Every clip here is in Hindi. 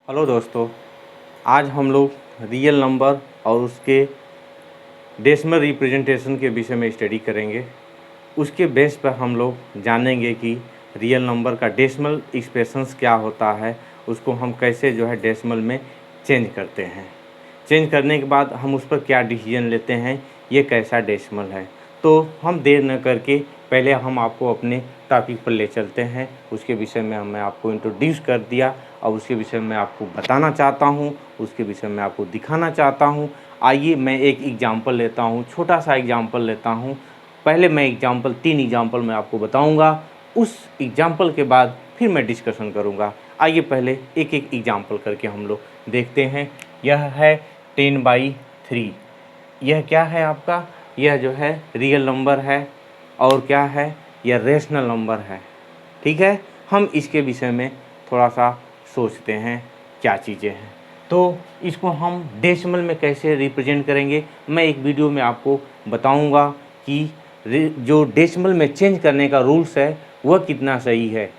हेलो दोस्तों, आज हम लोग रियल नंबर और उसके डेसिमल रिप्रेजेंटेशन के विषय में स्टडी करेंगे। उसके बेस पर हम लोग जानेंगे कि रियल नंबर का डेसिमल एक्सप्रेशंस क्या होता है, उसको हम कैसे डेसिमल में चेंज करते हैं। चेंज करने के बाद हम उस पर क्या डिसीजन लेते हैं, ये कैसा डेसिमल है। तो हम देर न करके पहले हम आपको अपने टॉपिक पर ले चलते हैं। उसके विषय में मैं आपको इंट्रोड्यूस कर दिया और उसके विषय में आपको बताना चाहता हूँ, उसके विषय में आपको दिखाना चाहता हूँ। आइए मैं एक एग्जाम्पल लेता हूँ, छोटा सा एग्जाम्पल लेता हूँ। पहले मैं एग्जाम्पल 3 एग्जाम्पल मैं आपको बताऊँगा, उस एग्जाम्पल के बाद फिर मैं डिस्कशन करूँगा। आइए पहले एक एक एग्जाम्पल करके हम लोग देखते हैं। यह है 10/3। यह क्या है आपका, यह रियल नंबर है और क्या है, यह रेशनल नंबर है। ठीक है, हम इसके विषय में थोड़ा सा सोचते हैं क्या चीज़ें हैं। तो इसको हम डेसिमल में कैसे रिप्रेजेंट करेंगे, मैं एक वीडियो में आपको बताऊंगा कि जो डेसिमल में चेंज करने का रूल्स है वह कितना सही है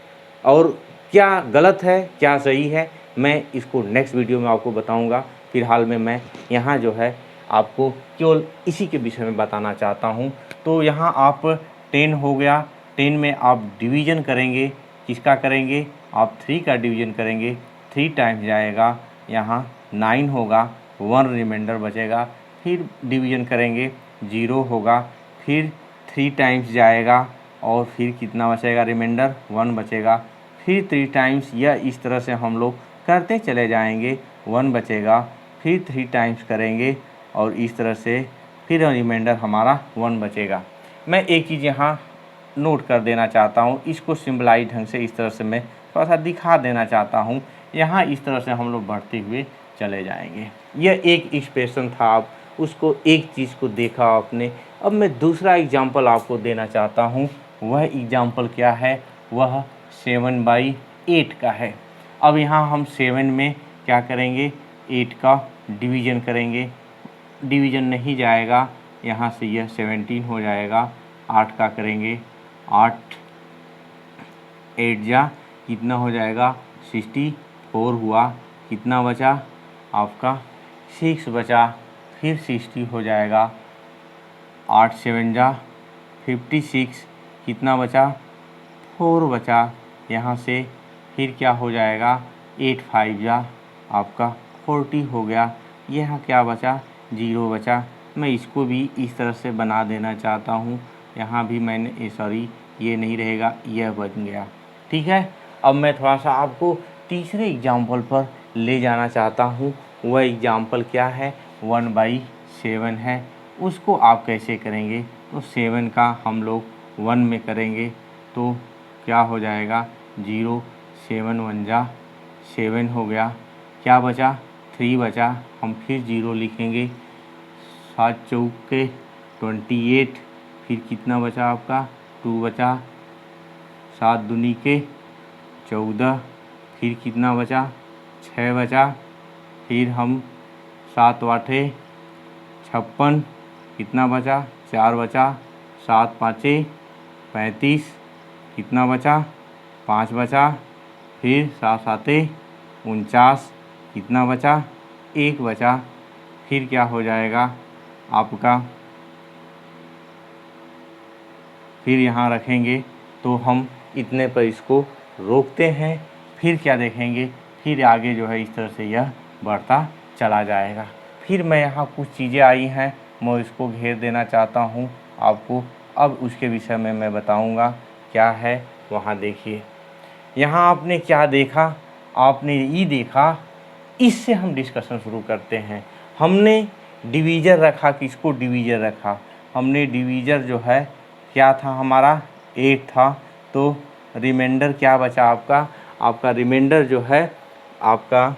और क्या गलत है क्या सही है, मैं इसको नेक्स्ट वीडियो में आपको बताऊंगा। फ़िलहाल में मैं यहाँ आपको केवल इसी के विषय में बताना चाहता हूँ। तो यहाँ आप 10 हो गया, 10 में आप डिवीज़न करेंगे, किसका करेंगे, आप 3 का डिवीज़न करेंगे, 3 टाइम्स जाएगा, यहाँ 9 होगा, 1 रिमाइंडर बचेगा। फिर डिवीज़न करेंगे, 0 होगा, फिर 3 टाइम्स जाएगा और फिर कितना बचेगा, रिमाइंडर 1 बचेगा। फिर 3 टाइम्स, या इस तरह से हम लोग करते चले जाएंगे, 1 बचेगा। फिर 3 टाइम्स करेंगे और इस तरह से फिर रिमाइंडर हमारा 1 बचेगा। मैं एक चीज़ यहाँ नोट कर देना चाहता हूँ, इसको सिंबलाइज ढंग से इस तरह से मैं थोड़ा सा दिखा देना चाहता हूँ। यहाँ इस तरह से हम लोग बढ़ते हुए चले जाएंगे। यह एक एक्सप्रेशन था, आप उसको एक चीज़ को देखा आपने। अब मैं दूसरा एग्जाम्पल आपको देना चाहता हूँ। वह एग्जाम्पल क्या है, वह 7/8 का है। अब यहाँ हम 7 में क्या करेंगे, 8 का डिवीज़न करेंगे। डिवीज़न नहीं जाएगा, यहाँ से यह 17 हो जाएगा। 8 का करेंगे, 8 8 जा कितना हो जाएगा, 64 हुआ। कितना बचा आपका, 6 बचा। फिर 60 हो जाएगा, 8 7 जा 56, कितना बचा, 4 बचा। यहाँ से फिर क्या हो जाएगा, 8 5 जा आपका 40 हो गया। यहाँ क्या बचा, 0 बचा। मैं इसको भी इस तरह से बना देना चाहता हूँ। यहाँ भी मैंने सॉरी, ये नहीं रहेगा, यह बन गया। ठीक है, अब मैं थोड़ा सा आपको तीसरे एग्जाम्पल पर ले जाना चाहता हूँ। वह एग्जाम्पल क्या है, 1/7 है। उसको आप कैसे करेंगे, तो 7 का हम लोग 1 में करेंगे तो क्या हो जाएगा, 0 7 1 जा 7 हो गया। क्या बचा, 3 बचा। हम फिर 0 लिखेंगे, 7 चौके 28। फिर कितना बचा आपका, 2 बचा। 7 दूनी के 14। फिर कितना बचा, 6 बचा। फिर हम 7 8 56, कितना बचा, 4 बचा। 7 5 35, कितना बचा, 5 बचा। फिर 7 7 49, कितना बचा, 1 बचा। फिर क्या हो जाएगा आपका, फिर यहाँ रखेंगे तो हम इतने पर इसको रोकते हैं। फिर क्या देखेंगे, फिर आगे इस तरह से यह बढ़ता चला जाएगा। फिर मैं यहाँ कुछ चीज़ें आई हैं, मैं इसको घेर देना चाहता हूँ आपको। अब उसके विषय में मैं बताऊँगा क्या है। वहाँ देखिए, यहाँ आपने क्या देखा, आपने ये देखा। इससे हम डिस्कशन शुरू करते हैं। हमने डिवीज़र रखा, किसको डिवीज़र रखा, हमने डिवीज़र क्या था हमारा, 8 था। तो रिमाइंडर क्या बचा आपका, आपका रिमाइंडर आपका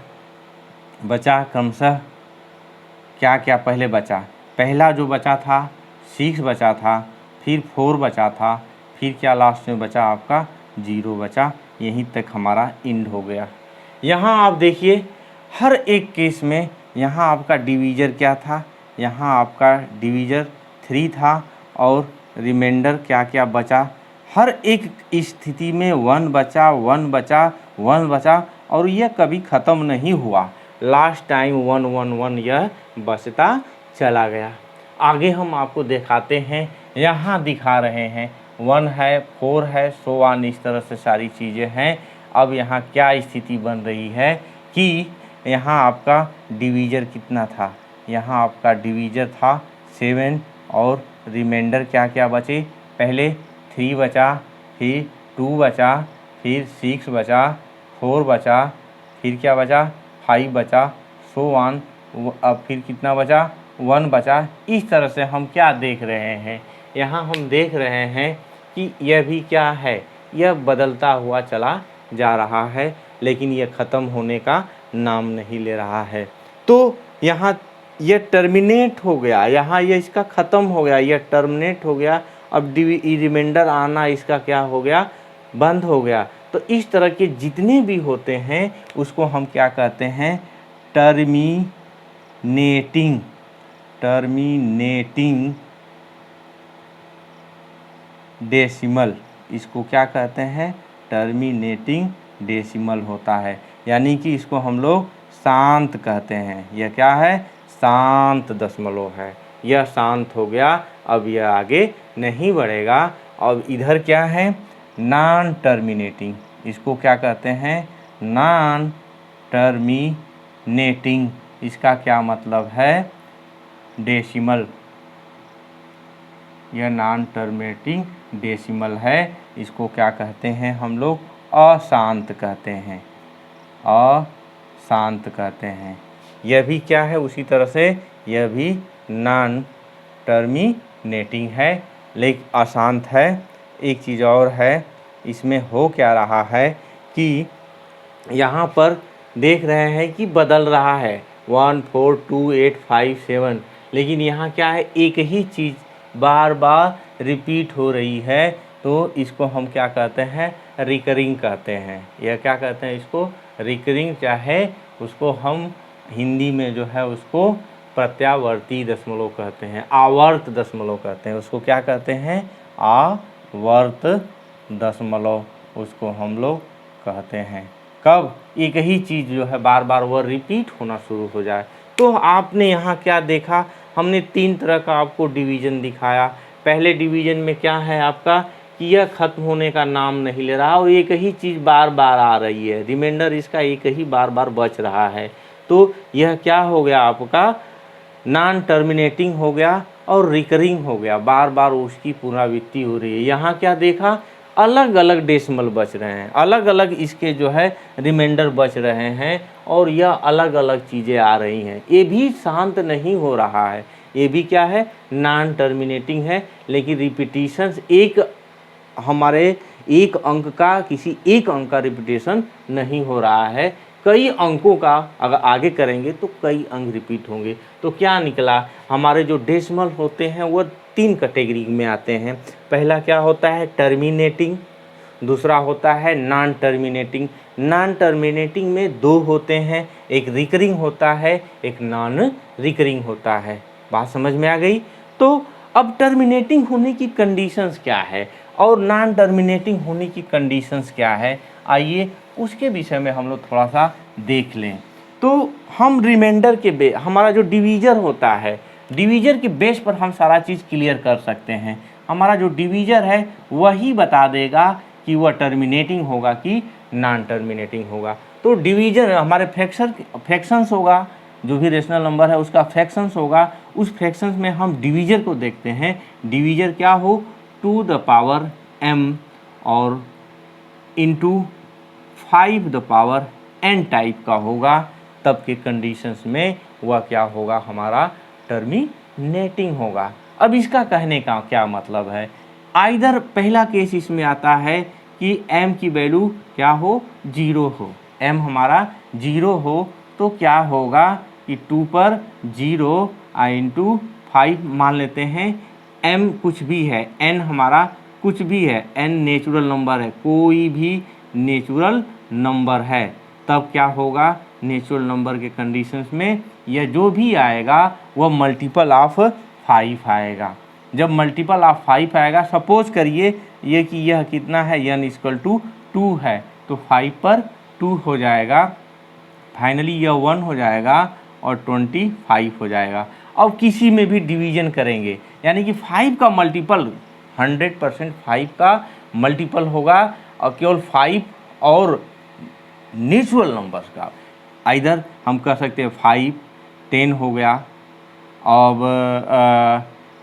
बचा क्रमशः क्या क्या पहले बचा। पहला जो बचा था 6 बचा था, फिर 4 बचा था, फिर क्या लास्ट में बचा आपका, 0 बचा। यहीं तक हमारा एंड हो गया। यहाँ आप देखिए, हर एक केस में यहाँ आपका डिवीज़र क्या था, यहाँ आपका डिवीज़र 3 था और रिमाइंडर क्या क्या बचा। हर एक स्थिति में 1 बचा 1 बचा 1 बचा और यह कभी ख़त्म नहीं हुआ। लास्ट टाइम 111 यह बचता चला गया। आगे हम आपको दिखाते हैं, यहाँ दिखा रहे हैं 1 है, 4 है, सो ऑन, इस तरह से सारी चीज़ें हैं। अब यहाँ क्या स्थिति बन रही है कि यहाँ आपका डिवीज़र कितना था, यहाँ आपका डिवीज़र था 7 और रिमाइंडर क्या क्या बचे, पहले 3 बचा, फिर 2 बचा, फिर 6 बचा, 4 बचा, फिर क्या बचा 5 बचा, सो ऑन, अब फिर कितना बचा 1 बचा। इस तरह से हम क्या देख रहे हैं, यहाँ हम देख रहे हैं कि यह भी क्या है, यह बदलता हुआ चला जा रहा है, लेकिन यह ख़त्म होने का नाम नहीं ले रहा है। तो यहाँ यह टर्मिनेट हो गया, यहाँ यह इसका ख़त्म हो गया, यह टर्मिनेट हो गया। अब रिमाइंडर आना इसका क्या हो गया, बंद हो गया। तो इस तरह के जितने भी होते हैं उसको हम क्या कहते हैं, टर्मिनेटिंग डेसिमल, इसको क्या कहते हैं, टर्मिनेटिंग डेसिमल होता है। यानी कि इसको हम लोग शांत कहते हैं। यह क्या है, शांत दशमलव है, यह शांत हो गया, अब यह आगे नहीं बढ़ेगा। अब इधर क्या है, नॉन टर्मिनेटिंग, इसको क्या कहते हैं, नॉन टर्मिनेटिंग, इसका क्या मतलब है, डेसिमल, यह नॉन टर्मिनेटिंग डेसिमल है। इसको क्या कहते हैं हम लोग, अशांत कहते हैं, अशांत कहते हैं। यह भी क्या है, उसी तरह से यह भी नॉन टर्मिनेटिंग है, लेकिन अशांत है। एक चीज़ और है, इसमें हो क्या रहा है कि यहाँ पर देख रहे हैं कि बदल रहा है 1 4 2 8 5 7, लेकिन यहाँ क्या है, एक ही चीज़ बार बार रिपीट हो रही है। तो इसको हम क्या कहते हैं, रिकरिंग कहते हैं। यह क्या कहते हैं, इसको रिकरिंग, चाहे उसको हम हिंदी में जो है उसको प्रत्यावर्ती दशमलव कहते हैं, आवर्त दशमलव कहते हैं। उसको क्या कहते हैं, आवर्त दशमलव, उसको हम लोग कहते हैं। कब एक ही चीज़ जो है बार बार वह रिपीट होना शुरू हो जाए। तो आपने यहाँ क्या देखा, हमने 3 तरह का आपको डिवीज़न दिखाया। पहले डिवीज़न में क्या है आपका कि यह ख़त्म होने का नाम नहीं ले रहा और एक ही चीज़ बार बार आ रही है, रिमाइंडर इसका एक ही बार बार बच रहा है। तो यह क्या हो गया आपका, नॉन टर्मिनेटिंग हो गया और रिकरिंग हो गया, बार बार उसकी पुनरावृत्ति हो रही है। यहाँ क्या देखा, अलग अलग डेसिमल बच रहे हैं, अलग अलग इसके जो है रिमाइंडर बच रहे हैं और यह अलग अलग चीज़ें आ रही हैं। ये भी शांत नहीं हो रहा है, ये भी क्या है, नॉन टर्मिनेटिंग है, लेकिन रिपीटिशंस एक हमारे एक अंक का, किसी एक अंक का रिपीटेशन नहीं हो रहा है, कई अंकों का अगर आगे करेंगे तो कई अंक रिपीट होंगे। तो क्या निकला, हमारे जो डेसिमल होते हैं वो 3 कैटेगरी में आते हैं। पहला क्या होता है, टर्मिनेटिंग, दूसरा होता है नॉन टर्मिनेटिंग। नॉन टर्मिनेटिंग में 2 होते हैं, एक रिकरिंग होता है, एक नॉन रिकरिंग होता है। बात समझ में आ गई। तो अब टर्मिनेटिंग होने की कंडीशंस क्या है और नॉन टर्मिनेटिंग होने की कंडीशंस क्या है, आइए उसके विषय में हम लोग थोड़ा सा देख लें। तो हम रिमाइंडर के हमारा जो डिवीज़र होता है, डिवीज़र के बेस पर हम सारा चीज़ क्लियर कर सकते हैं। हमारा जो डिवीज़र है वही बता देगा कि वह टर्मिनेटिंग होगा कि नॉन टर्मिनेटिंग होगा। तो डिवीज़र हमारे फ्रैक्शंस होगा, जो भी रेशनल नंबर है उसका फ्रैक्शंस होगा, उस फ्रैक्शंस में हम डिवीज़र को देखते हैं। डिवीज़र क्या हो, 2 द पावर m और into 5 the power n type का होगा, तब के कंडीशंस में वह क्या होगा, हमारा टर्मिनेटिंग होगा। अब इसका कहने का क्या मतलब है, आइदर पहला केस इसमें आता है कि m की वैल्यू क्या हो, 0 हो, m हमारा 0 हो, तो क्या होगा कि 2 पर 0 इंटू 5 मान लेते हैं, m कुछ भी है, n हमारा कुछ भी है, n नेचुरल नंबर है, कोई भी नेचुरल नंबर है, तब क्या होगा, नेचुरल नंबर के कंडीशंस में यह जो भी आएगा वह मल्टीपल ऑफ 5 आएगा। जब मल्टीपल ऑफ 5 आएगा, सपोज करिए ये कि यह कितना है, n = 2 है, तो 5 पर 2 हो जाएगा, फाइनली यह 1 हो जाएगा और 25 हो जाएगा। अब किसी में भी डिवीजन करेंगे यानी कि 5 का मल्टीपल 100% 5 का मल्टीपल होगा और केवल 5 और नेचुरल नंबर्स का। इधर हम कह सकते हैं 5 10 हो गया, अब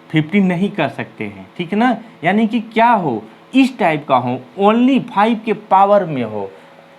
15 नहीं कर सकते हैं, ठीक है ना। यानी कि क्या हो, इस टाइप का हो, ओनली 5 के पावर में हो।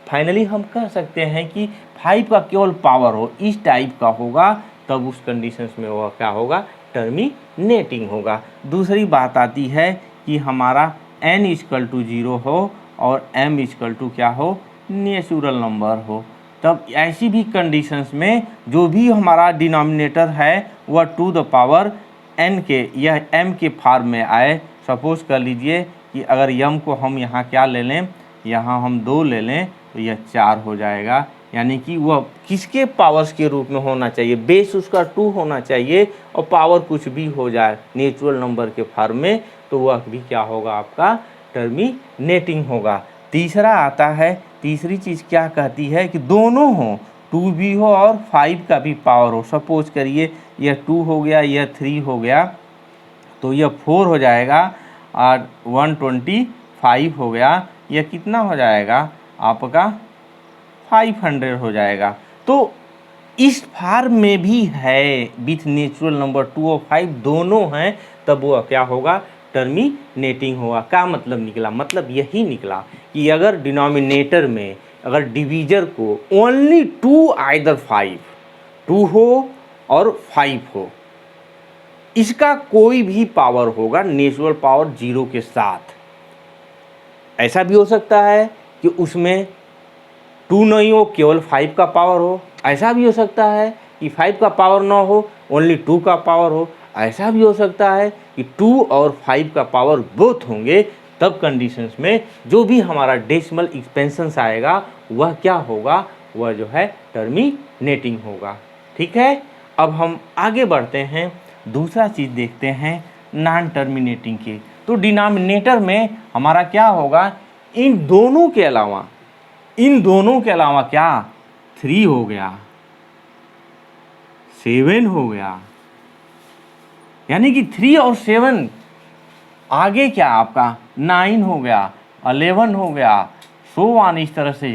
फाइनली हम कह सकते हैं कि 5 का केवल पावर हो, इस टाइप का होगा, तब उस कंडीशंस में वह क्या होगा, टर्मिनेटिंग होगा। दूसरी बात आती है कि हमारा n = 0 हो और m = क्या हो, नेचुरल नंबर हो, तब ऐसी भी कंडीशंस में जो भी हमारा डिनोमिनेटर है वह टू द पावर n के या m के फॉर्म में आए। सपोज कर लीजिए कि अगर m को हम यहाँ क्या ले लें, यहाँ हम 2 ले लें तो यह 4 हो जाएगा। यानी कि वह किसके पावर्स के रूप में होना चाहिए, बेस उसका 2 होना चाहिए और पावर कुछ भी हो जाए नेचुरल नंबर के फॉर्म में, तो वह भी क्या होगा, आपका टर्मिनेटिंग होगा। तीसरा आता है, तीसरी चीज़ क्या कहती है कि दोनों हो, 2 भी हो और 5 का भी पावर हो। सपोज करिए यह 2 हो गया, यह 3 हो गया, तो यह 4 हो जाएगा और 125 हो गया, यह कितना हो जाएगा आपका 500 हो जाएगा। तो इस फॉर्म में भी है विथ नेचुरल नंबर 2 और 5 दोनों हैं, तब वो क्या होगा, टर्मिनेटिंग होगा। क्या मतलब निकला, मतलब यही निकला कि अगर डिनोमिनेटर में अगर डिवीजर को ओनली 2 आइदर 5 2 हो और 5 हो, इसका कोई भी पावर होगा नेचुरल पावर 0 के साथ। ऐसा भी हो सकता है कि उसमें 2 नहीं हो, केवल 5 का पावर हो। ऐसा भी हो सकता है कि 5 का पावर ना हो, ओनली 2 का पावर हो। ऐसा भी हो सकता है कि 2 और 5 का पावर बोथ होंगे, तब कंडीशंस में जो भी हमारा डेसिमल एक्सपेंशंस आएगा वह क्या होगा, वह जो है टर्मिनेटिंग होगा। ठीक है, अब हम आगे बढ़ते हैं, दूसरा चीज़ देखते हैं नॉन टर्मिनेटिंग की। तो डिनोमिनेटर में हमारा क्या होगा, इन दोनों के अलावा क्या 3 हो गया, 7 हो गया, यानी कि 3 और 7 आगे क्या आपका 9 हो गया, 11 हो गया, सो ऑन। इस तरह से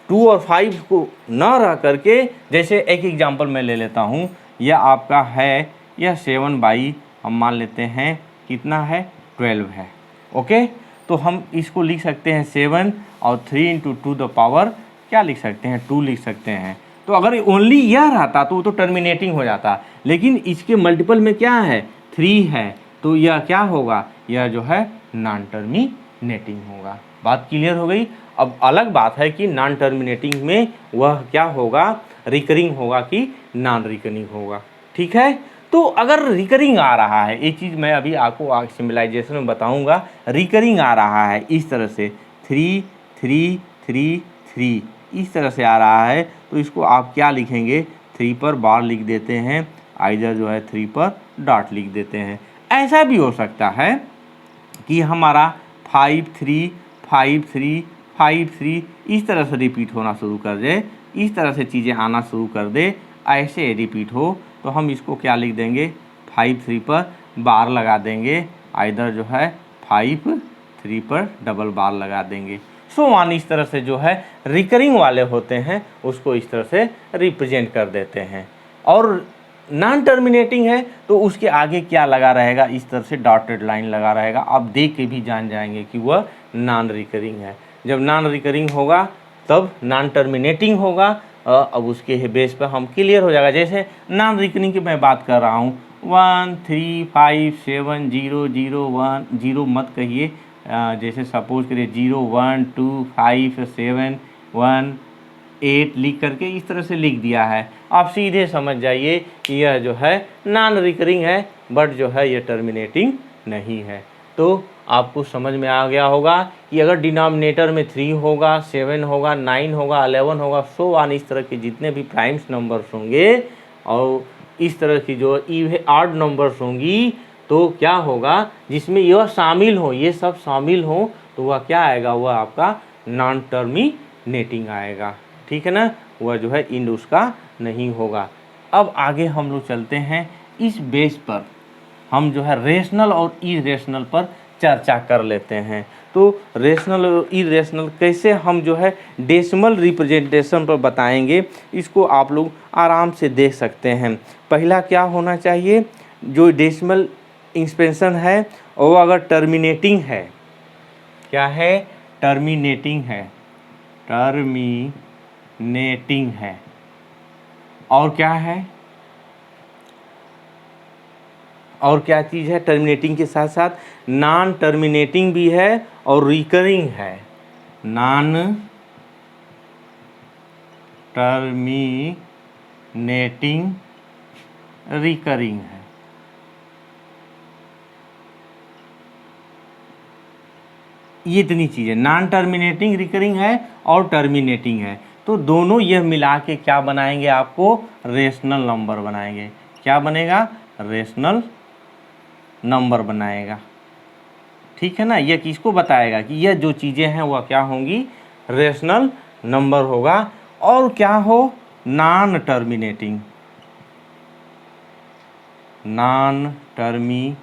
2 और 5 को न रह करके, जैसे एक एग्जांपल मैं ले लेता हूँ, यह आपका है, यह 7 बाई हम मान लेते हैं कितना है 12 है। ओके, तो हम इसको लिख सकते हैं 7 और 3 × 2 द पावर क्या लिख सकते हैं 2 लिख सकते हैं। तो अगर ओनली यह रहता तो वो तो टर्मिनेटिंग हो जाता, लेकिन इसके मल्टीपल में क्या है 3 है, तो यह क्या होगा, यह जो है नॉन टर्मिनेटिंग होगा। बात क्लियर हो गई। अब अलग बात है कि नॉन टर्मिनेटिंग में वह क्या होगा, रिकरिंग होगा कि नॉन रिकरिंग होगा। ठीक है, तो अगर रिकरिंग आ रहा है, एक चीज़ मैं अभी आपको सिम्बलाइजेशन में बताऊंगा, रिकरिंग आ रहा है इस तरह से 3 3 3 3 इस तरह से आ रहा है, तो इसको आप क्या लिखेंगे, 3 पर बार लिख देते हैं, आइदर जो है 3 पर डॉट लिख देते हैं। ऐसा भी हो सकता है कि हमारा 5 3 5 3 5 3 इस तरह से रिपीट होना शुरू कर दे, इस तरह से चीज़ें आना शुरू कर दे, ऐसे रिपीट हो, तो हम इसको क्या लिख देंगे 5 3 पर बार लगा देंगे, आइदर जो है 5 3 पर डबल बार लगा देंगे। So on. इस तरह से जो है रिकरिंग वाले होते हैं उसको इस तरह से रिप्रेजेंट कर देते हैं। और नॉन टर्मिनेटिंग है तो उसके आगे क्या लगा रहेगा, इस तरह से डॉटेड लाइन लगा रहेगा, आप देख के भी जान जाएंगे कि वह नॉन रिकरिंग है। जब नॉन रिकरिंग होगा तब नॉन टर्मिनेटिंग होगा, अब उसके बेस पर हम क्लियर हो जाएगा। जैसे नॉन रिकरिंग की मैं बात कर रहा हूँ, 1 3 5 7 0 0 1 0 मत कहिए, जैसे सपोज करिए 0 1 2 5 7 1 8 लिख करके इस तरह से लिख दिया है, आप सीधे समझ जाइए कि यह जो है नॉन रिकरिंग है, बट जो है यह टर्मिनेटिंग नहीं है। तो आपको समझ में आ गया होगा कि अगर डिनोमिनेटर में 3 होगा, 7 होगा, 9 होगा, 11 होगा, सो ऑन, इस तरह के जितने भी प्राइम्स नंबर्स होंगे और इस तरह की जो ऑड नंबर्स होंगी, तो क्या होगा जिसमें यह शामिल हो, ये सब शामिल हो, तो वह क्या आएगा, वह आपका नॉन टर्मिनेटिंग नेटिंग आएगा, ठीक है ना, वह जो है इंड उसका नहीं होगा। अब आगे हम लोग चलते हैं, इस बेस पर हम जो है रेशनल और इरेशनल पर चर्चा कर लेते हैं। तो रेशनल और इरेशनल कैसे हम जो है डेसिमल रिप्रेजेंटेशन पर बताएंगे, इसको आप लोग आराम से देख सकते हैं। पहला क्या होना चाहिए, जो डेसिमल एक्सपेंशन है वो अगर टर्मिनेटिंग है, क्या है, टर्मिनेटिंग है, टर्मिनेटिंग है, और क्या है, और क्या चीज़ है, टर्मिनेटिंग के साथ साथ नॉन टर्मिनेटिंग भी है और रिकरिंग है, नॉन टर्मिनेटिंग रिकरिंग है। ये इतनी चीज़ें, नॉन टर्मिनेटिंग रिकरिंग है और टर्मिनेटिंग है, तो दोनों यह मिला के क्या बनाएंगे, आपको रेशनल नंबर बनाएंगे। क्या बनेगा, रेशनल नंबर बनाएगा, ठीक है ना। यह किसको बताएगा कि यह जो चीज़ें हैं वह क्या होंगी, रेशनल नंबर होगा। और क्या हो, non terminating, non terminating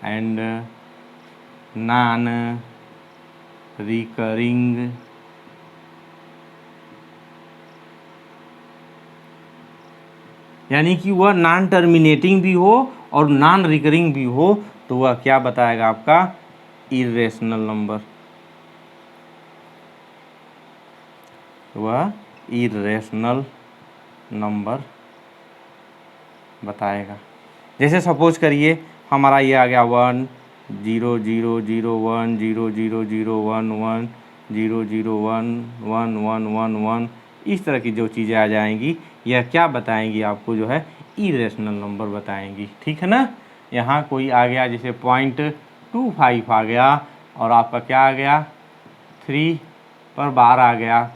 and non recurring यानी कि वह नॉन टर्मिनेटिंग भी हो और नॉन रिकरिंग भी हो, तो वह क्या बताएगा, आपका इरेशनल नंबर, वह इरेशनल नंबर बताएगा। जैसे सपोज करिए हमारा ये आ गया 1 0 0 0 1 0 0 0 1 1 0 0 1 1 1 1 1, इस तरह की जो चीज़ें आ जाएंगी यह क्या बताएंगी, आपको जो है इरेशनल नंबर बताएंगी, ठीक है ना। यहाँ कोई आ गया जैसे 0.25 आ गया और आपका क्या आ गया 3 पर बार आ गया,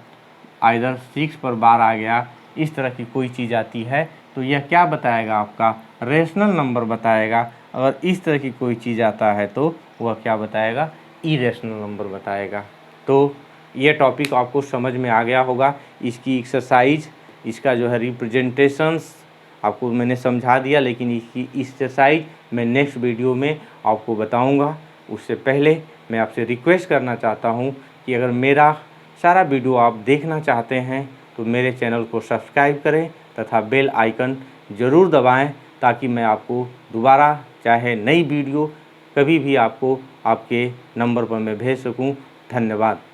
आइदर 6 पर बार आ गया, इस तरह की कोई चीज़ आती है तो यह क्या बताएगा, आपका रेशनल नंबर बताएगा। अगर इस तरह की कोई चीज़ आता है तो वह क्या बताएगा, इरेशनल नंबर बताएगा। तो यह टॉपिक आपको समझ में आ गया होगा। इसकी एक्सरसाइज, इसका जो है रिप्रेजेंटेशंस आपको मैंने समझा दिया, लेकिन इसकी एक्सरसाइज मैं नेक्स्ट वीडियो में आपको बताऊंगा। उससे पहले मैं आपसे रिक्वेस्ट करना चाहता हूं कि अगर मेरा सारा वीडियो आप देखना चाहते हैं तो मेरे चैनल को सब्सक्राइब करें तथा बेल आइकन ज़रूर दबाएं, ताकि मैं आपको दोबारा चाहे नई वीडियो कभी भी आपको आपके नंबर पर मैं भेज सकूं। धन्यवाद।